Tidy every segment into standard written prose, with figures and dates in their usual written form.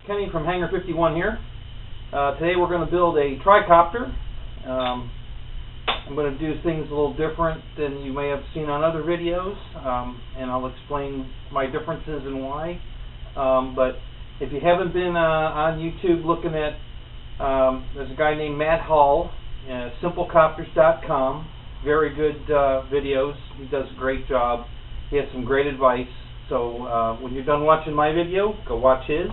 Kenny from Hangar 51 here. Today we're going to build a Tri-Copter. I'm going to do things a little different than you may have seen on other videos, and I'll explain my differences and why. But if you haven't been on YouTube looking at, there's a guy named Matt Hall, simplecopters.com. Very good videos. He does a great job. He has some great advice. So when you're done watching my video, go watch his.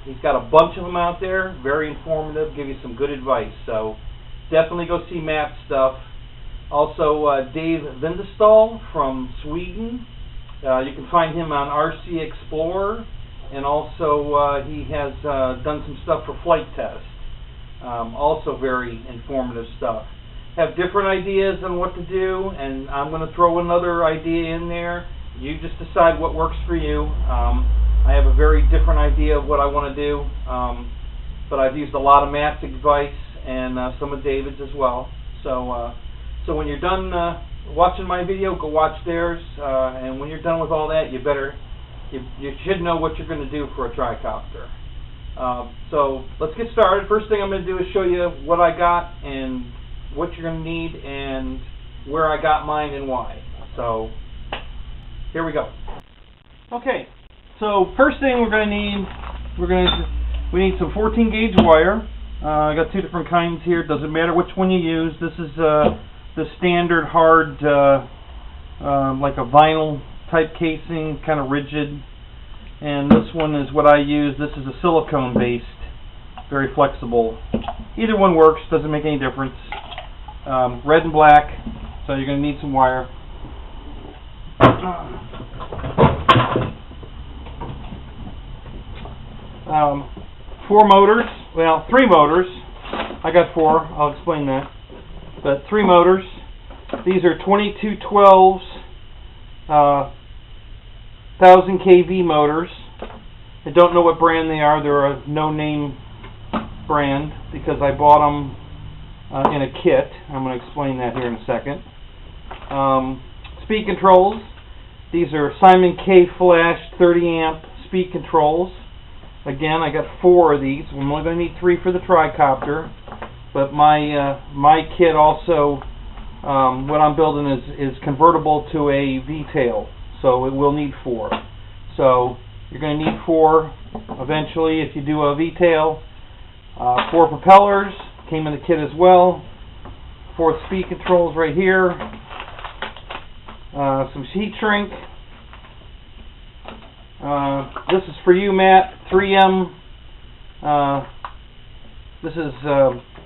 He's got a bunch of them out there, very informative, give you some good advice. So definitely go see Matt's stuff. Also, Dave Vindestål from Sweden. You can find him on RC Explorer, and also he has done some stuff for Flight Test. Also very informative stuff. Have different ideas on what to do, and I'm going to throw another idea in there. You just decide what works for you. I have a very different idea of what I want to do, but I've used a lot of Matt's advice and some of David's as well. So when you're done watching my video, go watch theirs, and when you're done with all that, you should know what you're going to do for a Tri-Copter. So let's get started. First thing I'm going to do is show you what I got and what you're going to need and where I got mine and why. So here we go. Okay, so first thing we're going to need, we need some 14 gauge wire. I got two different kinds here. It doesn't matter which one you use. This is the standard hard, like a vinyl type casing, kind of rigid. And this one is what I use. This is a silicone based, very flexible. Either one works, doesn't make any difference. Red and black, so you're going to need some wire. Four motors, well, three motors. I got four, I'll explain that. But three motors. These are 2212s, 1000 kV motors. I don't know what brand they are. They're a no-name brand because I bought them in a kit. I'm going to explain that here in a second. Speed controls. These are Simon K Flash 30 amp speed controls. Again, I got four of these. I'm only going to need three for the Tri-Copter, but my kit also, what I'm building is convertible to a V-tail, so it will need four. So you're going to need four eventually if you do a V-tail. Four propellers came in the kit as well. Four speed controls right here. Some heat shrink. This is for you, Matt. 3M. This is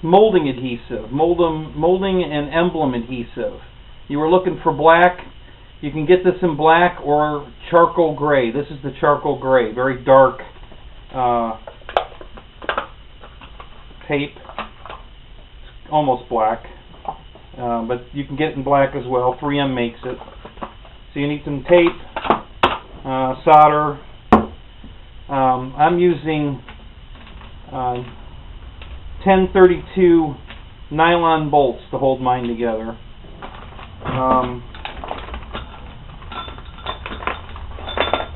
molding adhesive, molding and emblem adhesive. You were looking for black. You can get this in black or charcoal gray. This is the charcoal gray, very dark tape. It's almost black, but you can get it in black as well. 3M makes it. So you need some tape, solder. I'm using 1032 nylon bolts to hold mine together.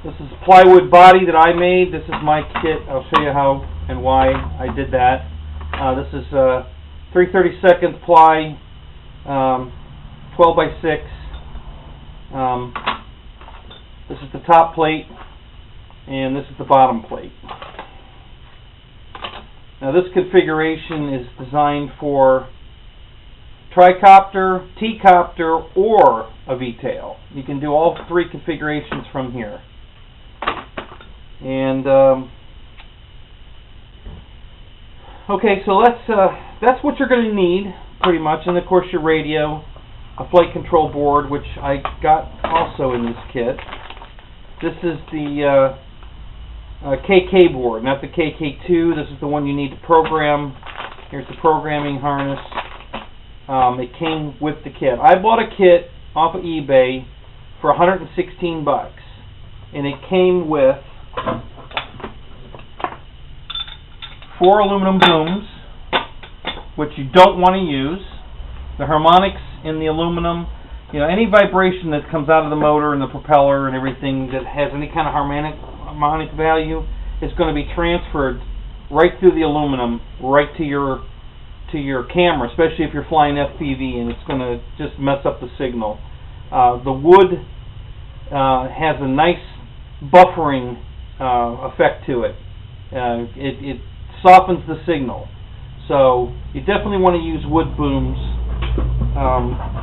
This is plywood body that I made. This is my kit. I'll show you how and why I did that. This is 3/32 ply, 12 by 6. This is the top plate, and this is the bottom plate. Now this configuration is designed for Tri-Copter, T-Copter, or a V-tail. You can do all three configurations from here. And okay, so that's what you're going to need pretty much, and of course your radio, a flight control board, which I got also in this kit. This is the KK board, not the KK2. This is the one you need to program. Here's the programming harness. It came with the kit. I bought a kit off of eBay for 116 bucks, and it came with 4 aluminum booms, which you don't want to use. The harmonics in the aluminum, you know, any vibration that comes out of the motor and the propeller and everything that has any kind of harmonic value is going to be transferred right through the aluminum, right to your camera, especially if you're flying FPV, and it's going to just mess up the signal. The wood has a nice buffering effect to it. It softens the signal. So you definitely want to use wood booms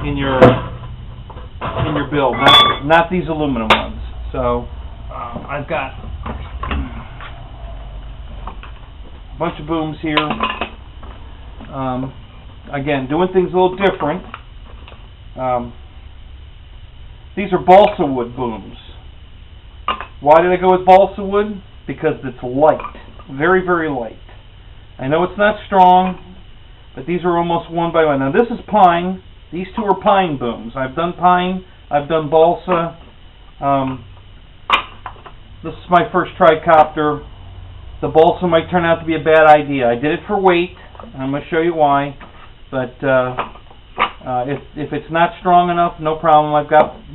in your build, not these aluminum ones. So I've got a bunch of booms here. Again, doing things a little different. These are balsa wood booms. Why did I go with balsa wood? Because it's light, very, very light. I know it's not strong, but these are almost one by one. Now this is pine. These two are pine booms. I've done pine. I've done balsa. This is my first Tri-Copter. The balsa might turn out to be a bad idea. I did it for weight. I'm going to show you why. But if it's not strong enough, no problem.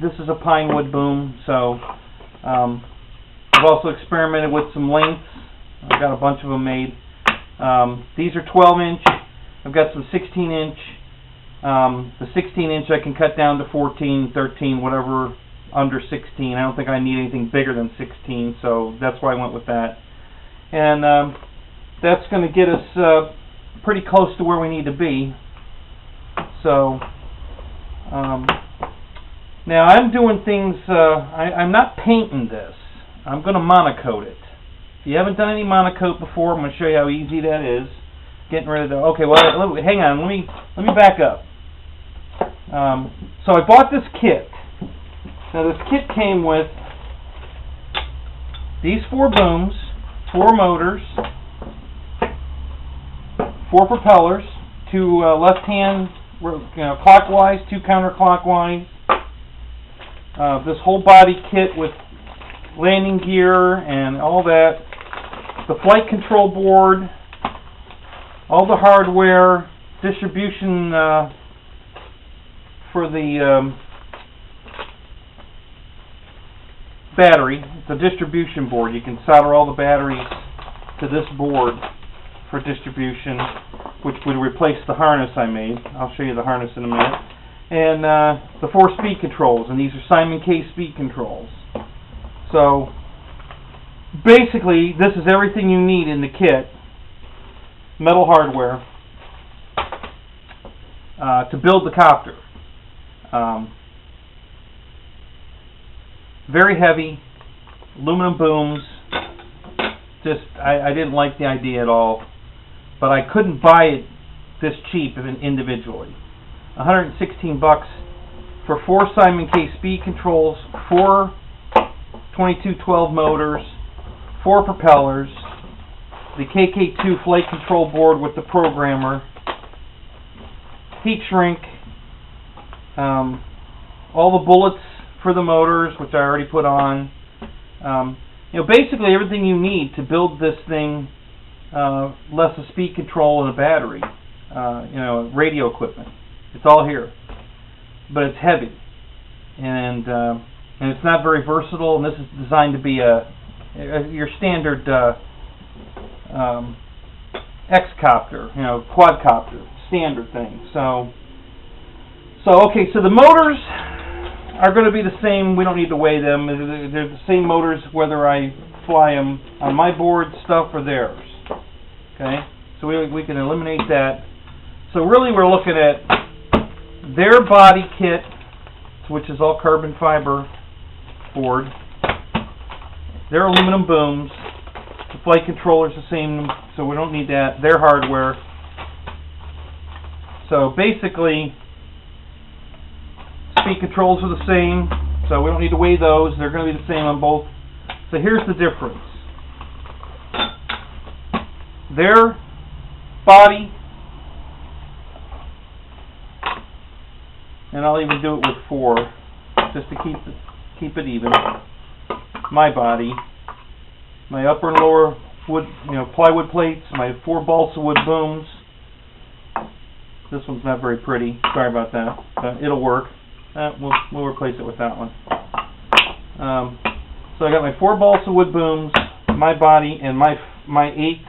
This is a pine wood boom. So I've also experimented with some lengths. I've got a bunch of them made. These are 12-inch. I've got some 16-inch. The 16-inch I can cut down to 14, 13, whatever, under 16. I don't think I need anything bigger than 16, so that's why I went with that. And that's going to get us pretty close to where we need to be. So now I'm doing things, I'm not painting this. I'm going to monocoat it. If you haven't done any monocoat before, I'm going to show you how easy that is. Getting rid of the... Okay, well, hang on. Let me back up. So I bought this kit. Now this kit came with these 4 booms, 4 motors, 4 propellers, 2 left-hand clockwise, 2 counterclockwise. This whole body kit with landing gear and all that. The flight control board, all the hardware, distribution for the battery. It's a distribution board. You can solder all the batteries to this board for distribution, which would replace the harness I made. I'll show you the harness in a minute. And the 4 speed controls, and these are Simon K speed controls. So basically, this is everything you need in the kit. Metal hardware to build the copter. Very heavy, aluminum booms. Just I didn't like the idea at all, but I couldn't buy it this cheap individually. $116 for 4 Simon K speed controls, 4 2212 motors, 4 propellers, the KK2 flight control board with the programmer, heat shrink, all the bullets for the motors, which I already put on. Basically everything you need to build this thing, less a speed control and a battery, radio equipment. It's all here, but it's heavy, and it's not very versatile. And this is designed to be your standard X-Copter, quadcopter, standard thing. So okay, so the motors are going to be the same. We don't need to weigh them. They're the same motors whether I fly them on my board stuff or theirs. Okay, so we can eliminate that. So really we're looking at their body kit, which is all carbon fiber board. Their aluminum booms. The flight controller's the same, so we don't need that. Their hardware. So basically, speed controls are the same, so we don't need to weigh those. They're going to be the same on both. So here's the difference. Their body, and I'll even do it with 4, just to keep it even. My body, my upper and lower wood, plywood plates, my 4 balsa wood booms. This one's not very pretty. Sorry about that, but it'll work. We'll replace it with that one. So I got my 4 balsa wood booms, my body and my 8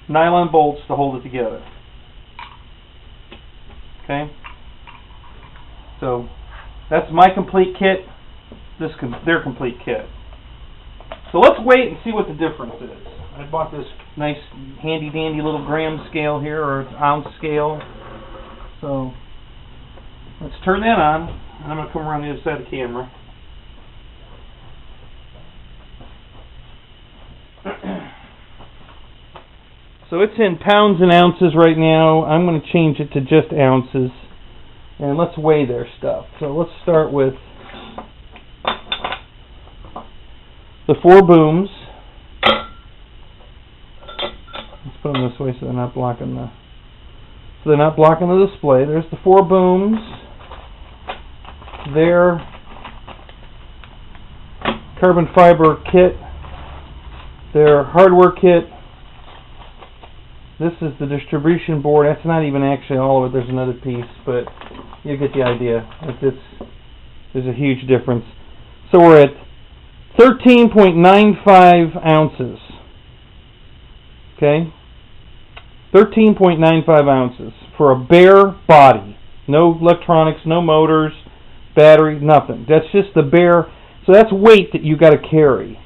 nylon bolts to hold it together. Okay? So that's my complete kit. Their complete kit. So let's wait and see what the difference is. I bought this nice handy dandy little gram scale here, or ounce scale. So let's turn that on, and I'm going to come around the other side of the camera. So it's in pounds and ounces right now. I'm going to change it to just ounces. And let's weigh their stuff. So let's start with the 4 booms. Let's put them this way so they're not blocking the display. There's the 4 booms. Their carbon fiber kit. Their hardware kit. This is the distribution board. That's not even actually all of it. There's another piece, but you get the idea. There's a huge difference. So we're at 13.95 ounces. Okay? 13.95 ounces for a bare body. No electronics, no motors, battery, nothing. That's just the bare. So that's weight that you got to carry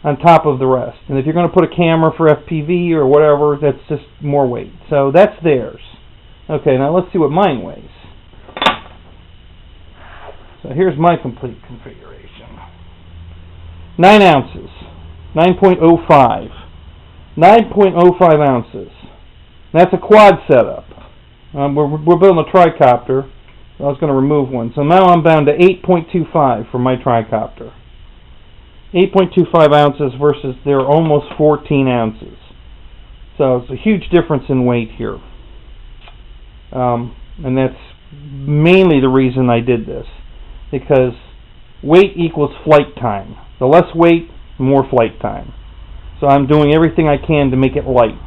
on top of the rest. And if you're going to put a camera for FPV or whatever, that's just more weight. So that's theirs. Okay, now let's see what mine weighs. So here's my complete configuration. 9 ounces. 9.05. 9.05 ounces. That's a quad setup. We're building a Tri-Copter. I was going to remove one. So now I'm down to 8.25 for my Tri-Copter. 8.25 ounces versus their almost 14 ounces. So it's a huge difference in weight here. And that's mainly the reason I did this. Because weight equals flight time. The less weight, more flight time. So I'm doing everything I can to make it light.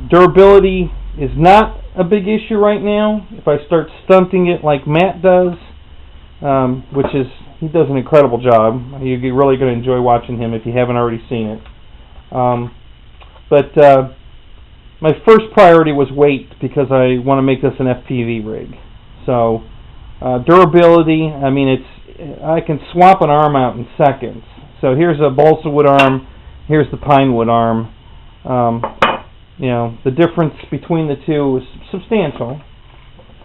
Durability is not a big issue right now. If I start stunting it like Matt does, he does an incredible job. You're really going to enjoy watching him if you haven't already seen it. But my first priority was weight because I want to make this an FPV rig. So durability, I mean, I can swap an arm out in seconds. So here's a balsa wood arm, here's the pine wood arm. The difference between the two is substantial.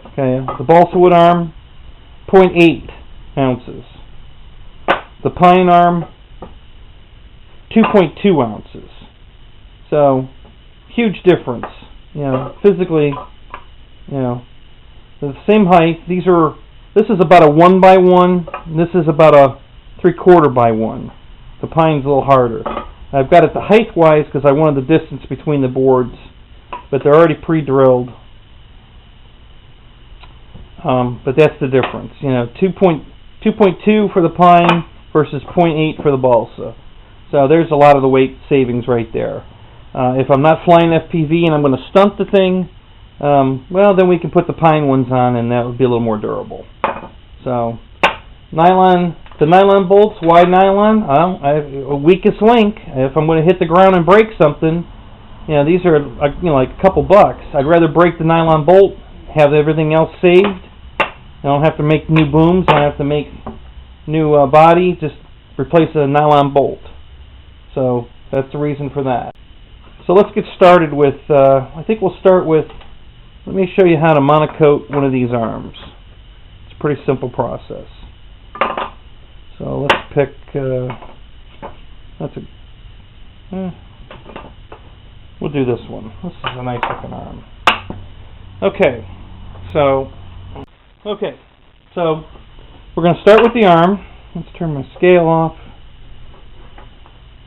Okay, the balsa wood arm, 0.8 ounces. The pine arm, 2.2 ounces. So, huge difference. Physically, the same height. This is about a 1x1. And this is about a 3/4x1. The pine's a little harder. I've got it the height-wise because I wanted the distance between the boards, but they're already pre-drilled. But that's the difference. 2.2 for the pine versus 0.8 for the balsa. So there's a lot of the weight savings right there. If I'm not flying FPV and I'm going to stunt the thing, then we can put the pine ones on and that would be a little more durable. So the nylon bolts, why nylon? A weakest link. If I'm going to hit the ground and break something, these are like a couple bucks. I'd rather break the nylon bolt, have everything else saved. I don't have to make new booms. I don't have to make new body. Just replace a nylon bolt. So that's the reason for that. So let's get started with, I think we'll start with, let me show you how to monocoat one of these arms. It's a pretty simple process. So let's pick, we'll do this one. This is a nice looking arm. Okay, so we're going to start with the arm. Let's turn my scale off.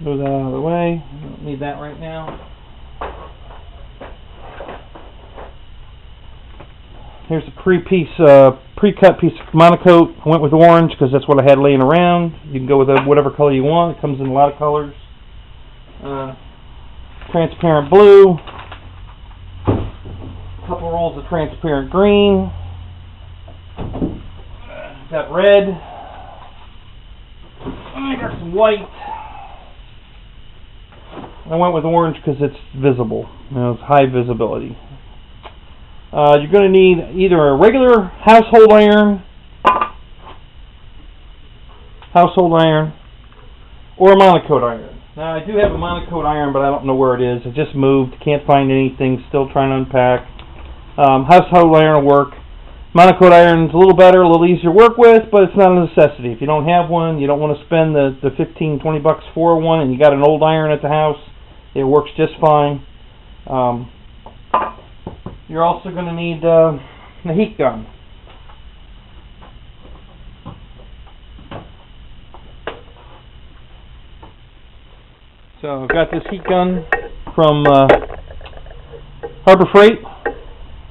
Move that out of the way. I don't need that right now. Here's a pre-cut piece of monocoat. I went with orange because that's what I had laying around. You can go with whatever color you want. It comes in a lot of colors. Transparent blue. A couple rolls of transparent green. Got red. white. I went with orange because it's visible. It's high visibility. You're going to need either a regular household iron, or a monocoat iron. Now, I do have a monocoat iron, but I don't know where it is. It just moved. Can't find anything. Still trying to unpack. Household iron will work. Monocoat iron is a little better, a little easier to work with, but it's not a necessity. If you don't have one, you don't want to spend the $15-20 for one, and you got an old iron at the house, it works just fine. You're also going to need a heat gun. So I've got this heat gun from Harbor Freight.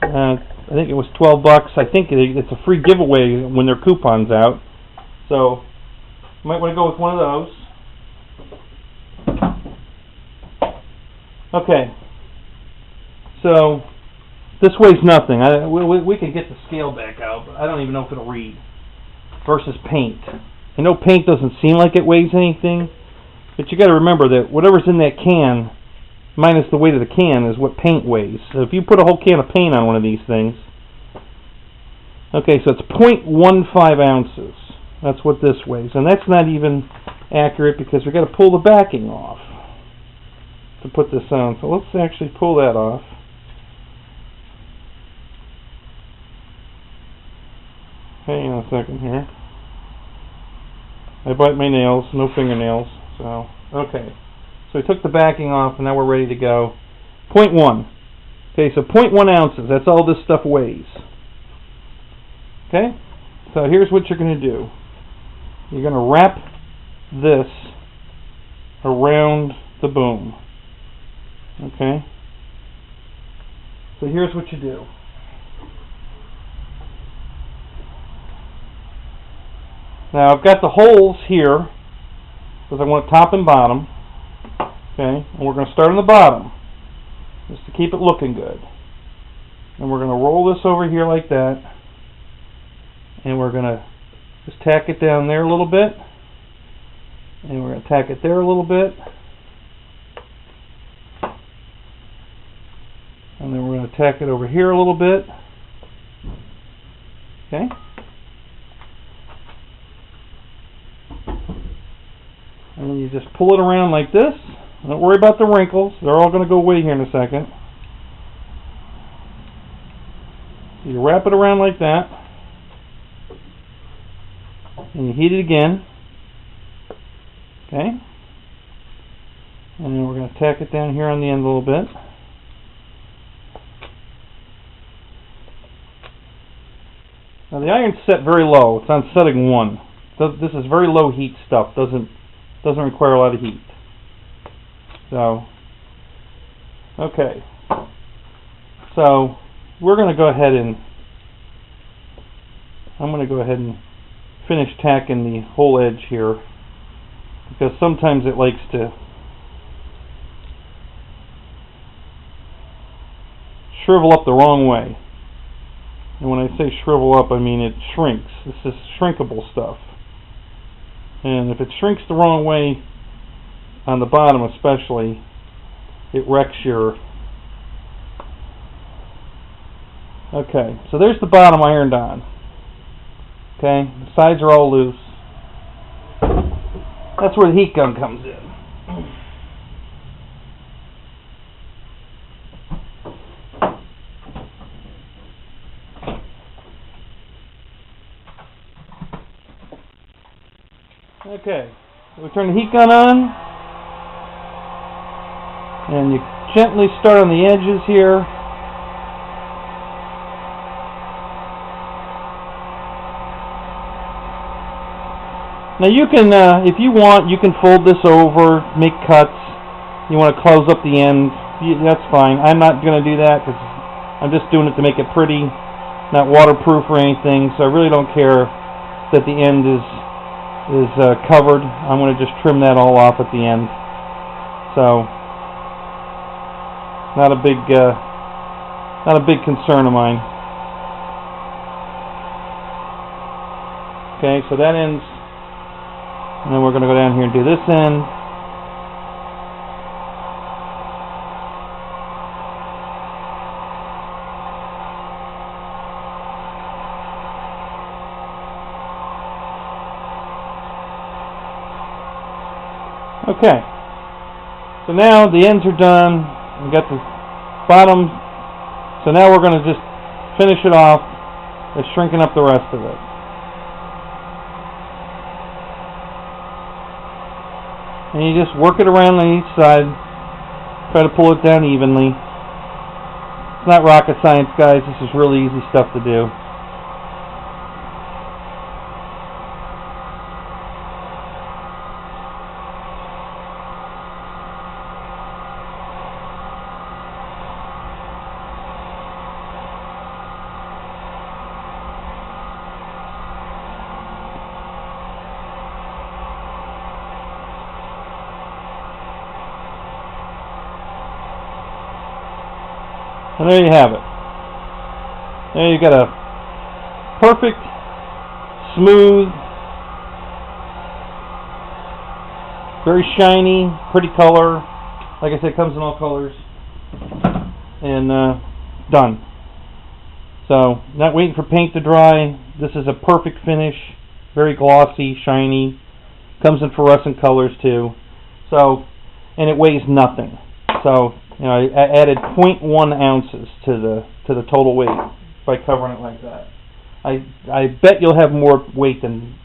I think it was $12. I think it's a free giveaway when their coupon's out. So you might want to go with one of those. Okay. So this weighs nothing. We can get the scale back out, but I don't even know if it'll read. Versus paint. I know paint doesn't seem like it weighs anything, but you got to remember that whatever's in that can, minus the weight of the can, is what paint weighs. So if you put a whole can of paint on one of these things, okay, so it's 0.15 ounces. That's what this weighs, and that's not even accurate because we got to pull the backing off to put this on. So let's actually pull that off. Hang on a second here. I bite my nails, no fingernails. So, okay. So we took the backing off, and now we're ready to go. 0.1. Okay, so 0.1 ounces. That's all this stuff weighs. Okay? So here's what you're going to do. You're going to wrap this around the boom. Okay? So here's what you do. Now I've got the holes here because I want top and bottom. Okay, and we're going to start on the bottom just to keep it looking good. And we're going to roll this over here like that, and we're going to just tack it down there a little bit, and we're going to tack it there a little bit, and then we're going to tack it over here a little bit. Okay. And then you just pull it around like this. Don't worry about the wrinkles. They're all going to go away here in a second. You wrap it around like that. And you heat it again. Okay. And then we're going to tack it down here on the end a little bit. Now the iron's set very low. It's on setting 1. This is very low heat stuff. Doesn't require a lot of heat. So, okay. So, we're going to go ahead and I'm going to go ahead and finish tacking the whole edge here, because sometimes it likes to shrivel up the wrong way. And when I say shrivel up, I mean it shrinks. This is shrinkable stuff. And if it shrinks the wrong way, on the bottom especially, it wrecks your... Okay, so there's the bottom ironed on. Okay, the sides are all loose. That's where the heat gun comes in. Okay, so we turn the heat gun on, and you gently start on the edges here. Now you can, if you want, you can fold this over, make cuts. You want to close up the end, that's fine. I'm not going to do that because I'm just doing it to make it pretty, not waterproof or anything, so I really don't care that the end is covered. I'm going to just trim that all off at the end. So, not a big concern of mine. Okay, so that ends And then we're going to go down here and do this end. Okay, so now the ends are done. We got the bottom. So now we're going to just finish it off by shrinking up the rest of it. And you just work it around on each side. Try to pull it down evenly. It's not rocket science, guys. This is really easy stuff to do. And there you have it. There you got a perfect, smooth, very shiny, pretty color. Like I said, it comes in all colors. And done. So, not waiting for paint to dry. This is a perfect finish. Very glossy, shiny. Comes in fluorescent colors too. So, and it weighs nothing. So, you know, I added 0.1 ounces to the total weight by covering it like that. I bet you'll have more weight than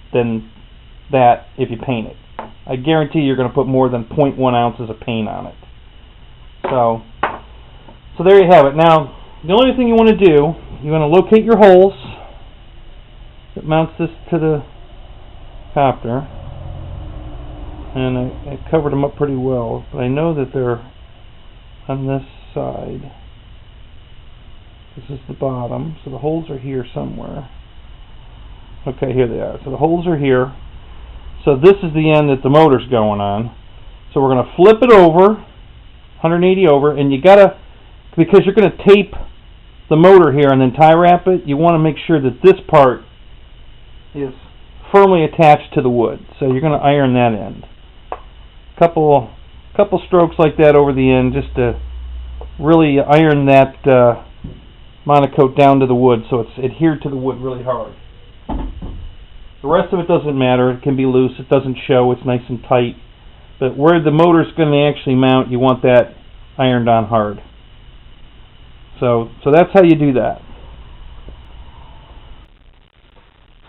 that if you paint it. I guarantee you're going to put more than 0.1 ounces of paint on it. So there you have it. Now, the only thing you want to do, you want to locate your holes. It mounts this to the copter. And I covered them up pretty well, but I know that they're on this side. This is the bottom, so the holes are here somewhere. Okay, here they are. So the holes are here. So this is the end that the motor's going on. So we're going to flip it over, 180 over, and you gotta, because you're going to tape the motor here and then tie wrap it, you want to make sure that this part is firmly attached to the wood. So you're going to iron that end. Couple strokes like that over the end, just to really iron that monocoat down to the wood so it's adhered to the wood really hard. The rest of it doesn't matter. It can be loose. It doesn't show. It's nice and tight. But where the motor's going to actually mount, you want that ironed on hard. So that's how you do that.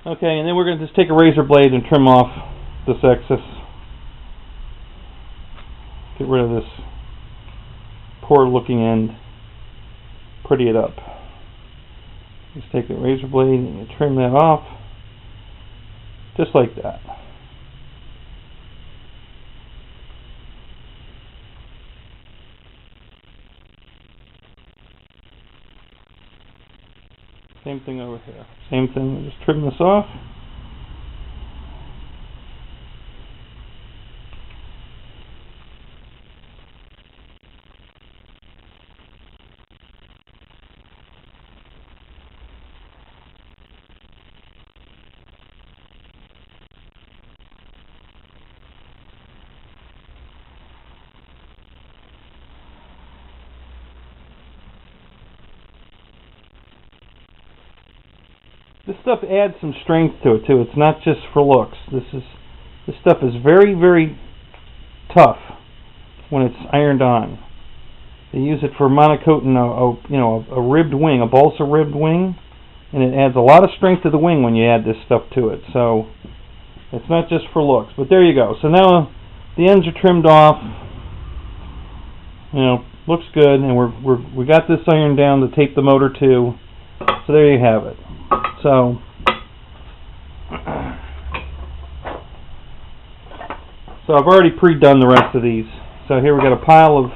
Okay, and then we're going to just take a razor blade and trim off this excess. Get rid of this poor looking end. Pretty it up. Just take the razor blade and you trim that off. Just like that. Same thing over here. Same thing, just trim this off. This stuff adds some strength to it too. It's not just for looks. This stuff is very, very tough when it's ironed on. They use it for monocoating a ribbed wing, a balsa ribbed wing, and it adds a lot of strength to the wing when you add this stuff to it. So it's not just for looks. But there you go. So now the ends are trimmed off. You know, looks good, and we got this ironed down to tape the motor to. So there you have it. So I've already pre-done the rest of these. So here we got a pile of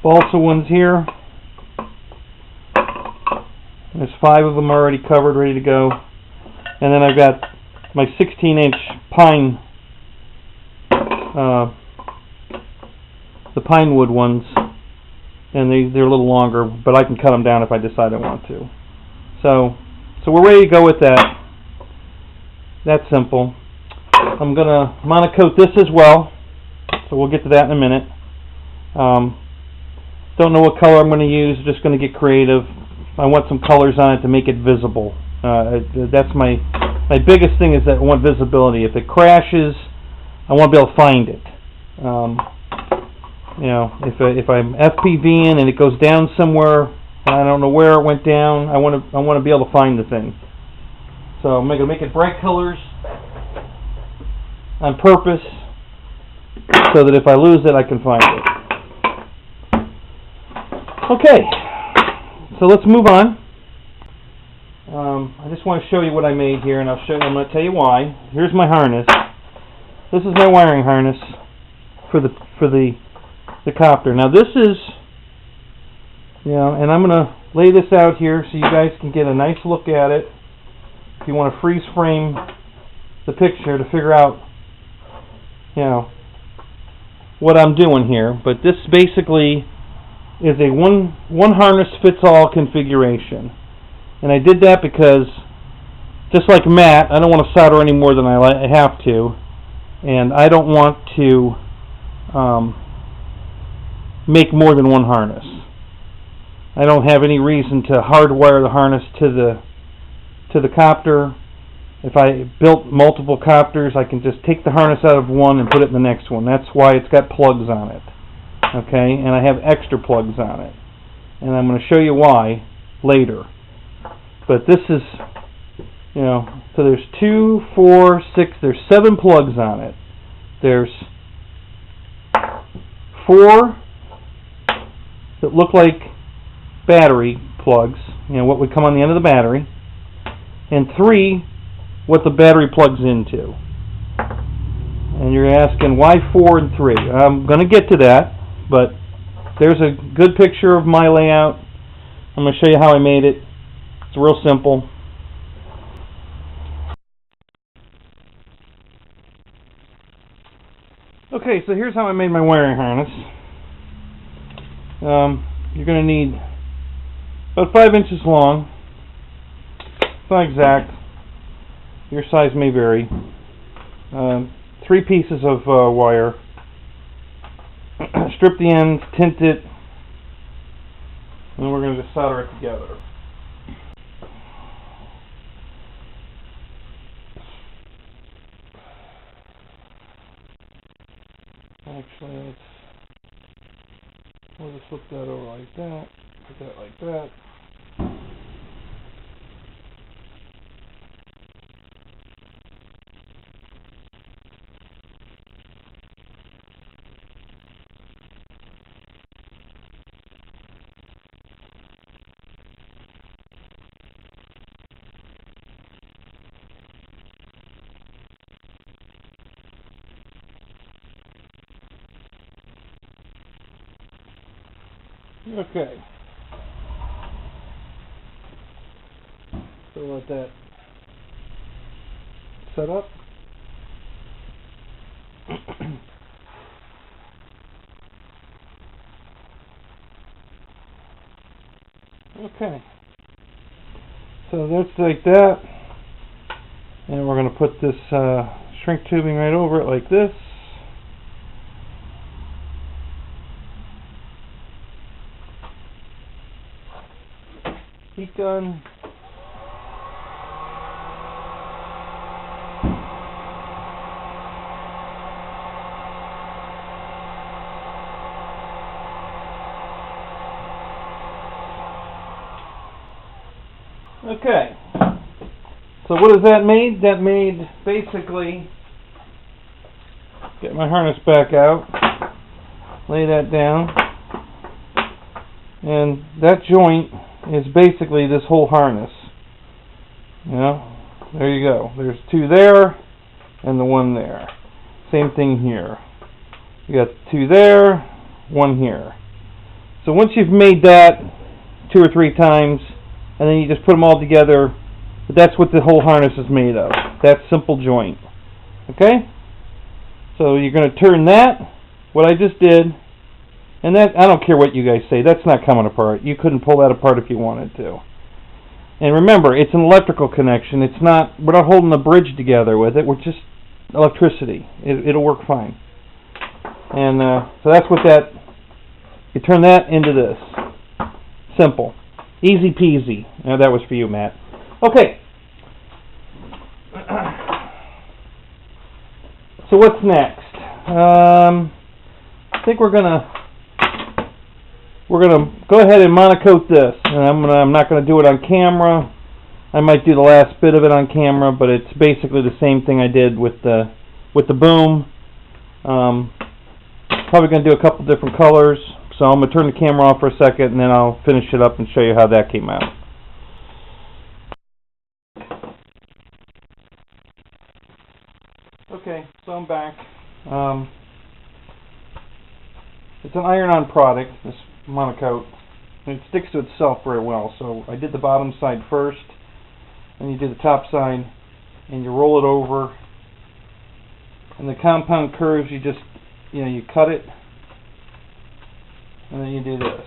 balsa ones here. There's 5 of them already covered, ready to go. And then I've got my 16-inch pine, the pine wood ones, and they're a little longer, but I can cut them down if I decide I want to. So we're ready to go with that. That's simple. I'm going to monocoat this as well, so we'll get to that in a minute. Don't know what color I'm going to use, just going to get creative. I want some colors on it to make it visible. That's my biggest thing, is that I want visibility. If it crashes, I want to be able to find it. You know, if I'm FPVing and it goes down somewhere, and I don't know where it went down, I want to be able to find the thing. So I'm going to make it bright colors on purpose, so that if I lose it, I can find it. Okay, so let's move on. I just want to show you what I made here, and I'm going to tell you why. Here's my harness. This is my wiring harness for the copter. Now this is, you know, and I'm going to lay this out here so you guys can get a nice look at it. If you want to freeze frame the picture to figure out, you know, what I'm doing here. But this basically is a one harness fits all configuration, and I did that because, just like Matt, I don't want to solder any more than I have to, and I don't want to make more than one harness. I don't have any reason to hardwire the harness to the copter. If I built multiple copters, I can just take the harness out of one and put it in the next one. That's why it's got plugs on it. Okay, and I have extra plugs on it, and I'm going to show you why later. But this is, you know, so there's 2, 4, 6, there's 7 plugs on it. There's 4 that look like battery plugs, you know, what would come on the end of the battery, and 3 what the battery plugs into. And you're asking, why 4 and 3? I'm going to get to that. But there's a good picture of my layout. I'm going to show you how I made it. It's real simple. Okay, so here's how I made my wiring harness. You're going to need about 5 inches long. It's not exact. Your size may vary. 3 pieces of wire. Strip the ends, tint it, and we're going to just solder it together. Actually, we'll just flip that over like that, put that like that. Okay, so let that set up. Okay, so that's like that, and we're going to put this shrink tubing right over it like this. Heat gun. Okay, so what does that mean? That made, basically, get my harness back out, lay that down, and that joint is basically this whole harness. You know, there you go. There's 2 there and the 1 there. Same thing here. You got 2 there, 1 here. So once you've made that 2 or 3 times, and then you just put them all together, that's what the whole harness is made of. That simple joint. Okay? So you're going to turn that, what I just did, and that, I don't care what you guys say, that's not coming apart. You couldn't pull that apart if you wanted to. And remember, it's an electrical connection. It's not, we're not holding the bridge together with it. We're just electricity. It'll work fine. And so that's what that, you turn that into this. Simple. Easy peasy. Now that was for you, Matt. Okay. So what's next? I think we're gonna go ahead and monocoat this. And I'm not gonna do it on camera. I might do the last bit of it on camera, but it's basically the same thing I did with the boom. Probably going to do a couple different colors, so I'm going to turn the camera off for a second, and then I'll finish it up and show you how that came out. Okay, so I'm back. It's an iron-on product, this monocoat, and it sticks to itself very well. So I did the bottom side first, and you do the top side, and you roll it over. And the compound curves, you just, you cut it, and then you do this.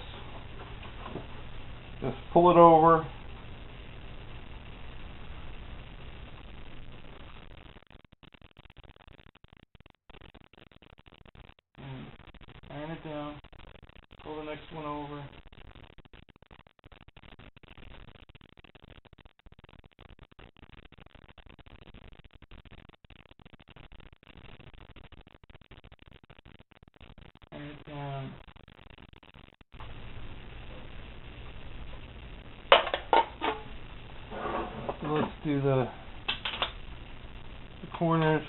Just pull it over. And iron it down. Pull the next one over. Down. So let's do the corners.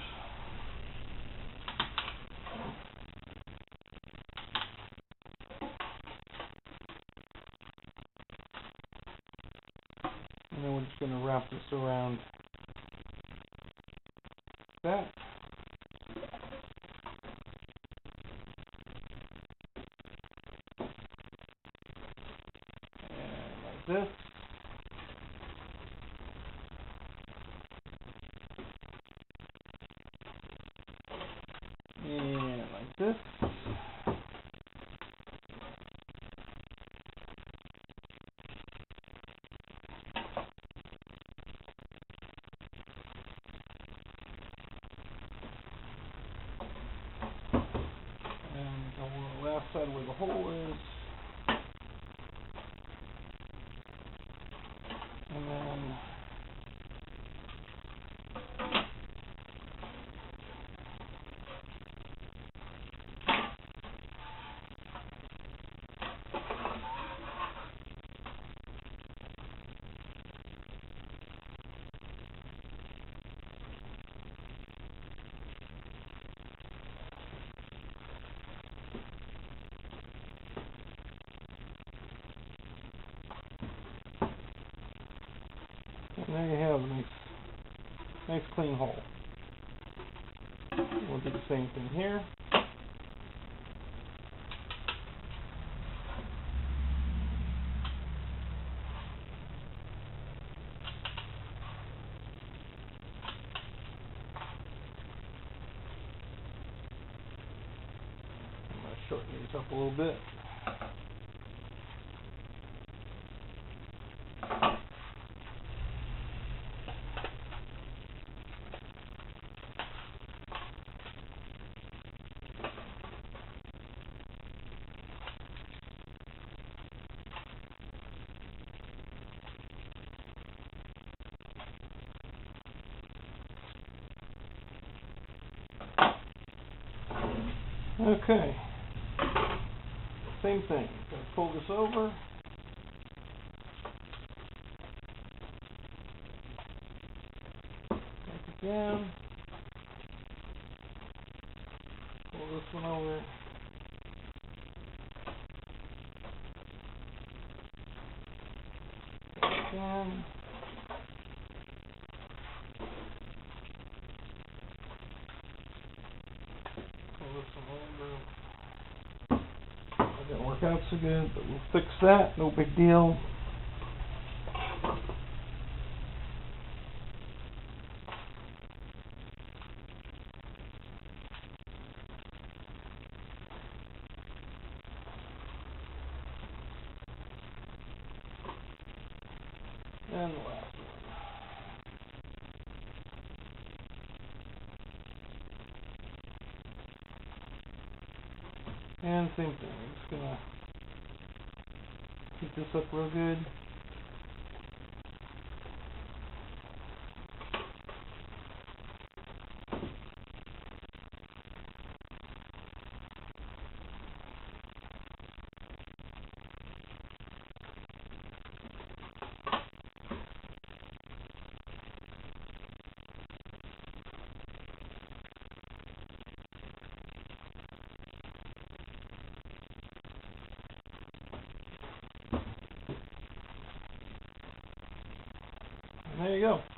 And then we're just going to wrap this around that. This. And like this. And go on the left side where the hole is. And then there you have a nice clean hole. We'll do the same thing here. I'm going to shorten these up a little bit. Okay, same thing. Gonna pull this over. Take it down. Pull this one over. Take it down. That didn't work out so good, but we'll fix that, no big deal. And the last one. And same thing, I'm just gonna heat this up real good. There you go.